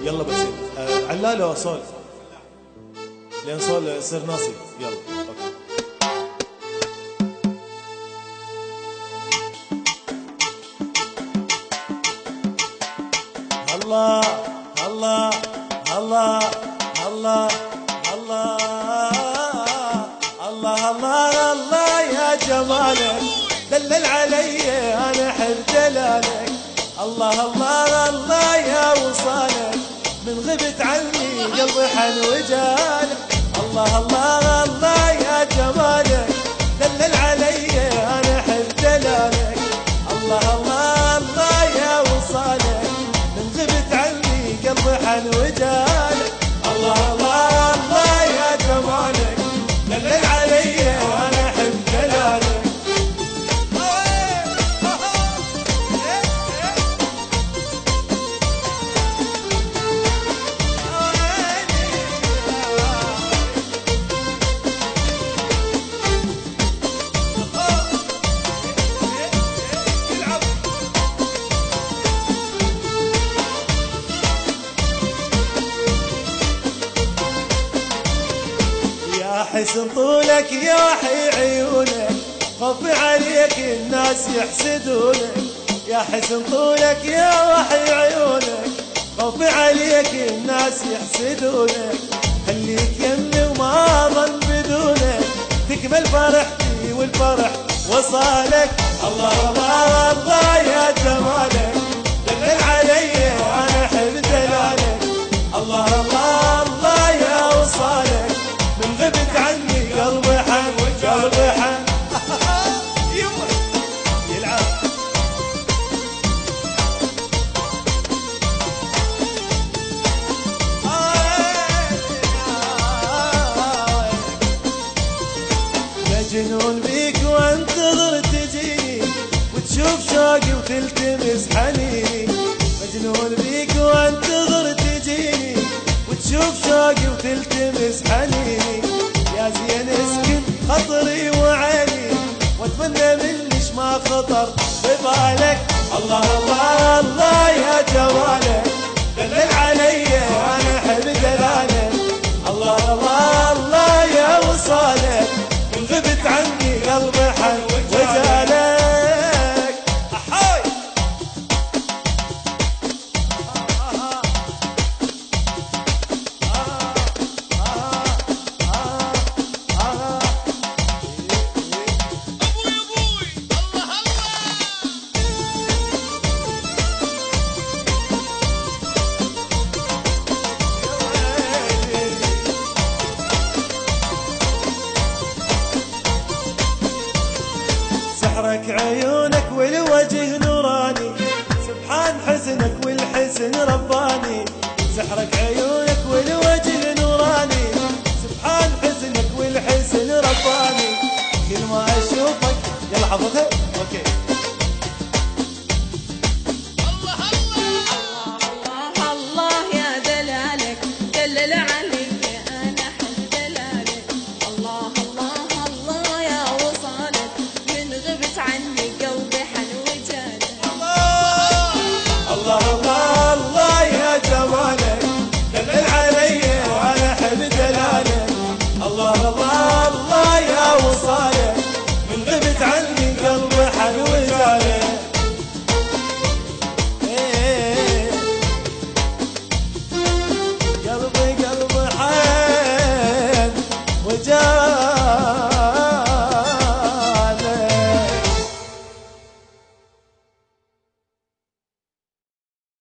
يلا بس علالة صول لين صول يصير ناصي. يلا اوكي. الله الله الله الله الله الله الله الله يا جمالك دلل علي انا احب جلالك. الله الله الله يا وصالك من غبت عني قلبي حن وجالك. الله الله الله يا جمالك دلل علي انا احب جلالك. الله الله الله يا وصالك من غبت عني قلبي حن وجالك. الله الله الله يا جمالك دلل علي انا احب جلالك. حسن طولك يا حي عيونك خفي عليك الناس يحسدونك. يا حسن طولك يا وحي عيونك خفي عليك الناس يحسدونك. خليك يمي وما ظن بدونك تكمل فرحتي والفرح وصالك. الله الله الله يا جمالك دلل علي انا احب دلالك. الله الله الله يا وصالك من غبت عني قلبي حن قلبي حن. يلعب مجنون بيك وانتظر تجيني وتشوف شوقي وتلتمس حنيني. مجنون بيك وانتظر تجيني وتشوف شوقي وتلتمس حنيني. يا زين اسكن خطري وعيني واتمنى منش ما خطر ببالك. الله الله الله يا جمالك دلل علي انا احب دلالك. الله الله الله يا وصالك من غبت عني قلبي حن وجالك. احاي سحرك عيونك والوجه نوراني سبحان حسنك والحسن رباني. سحرك عيونك والوجه نوراني سبحان حسنك والحسن رباني. كل ما اشوفك يلا حفظها اوكي. الله الله الله يا دلالك دلل علي انا احب دلالك. الله الله الله يا وصالك من غبت عني قلبي حن وجالك. الله الله الله يا جمالك دلل علي وانا احب دلالك. الله الله الله يا وصالك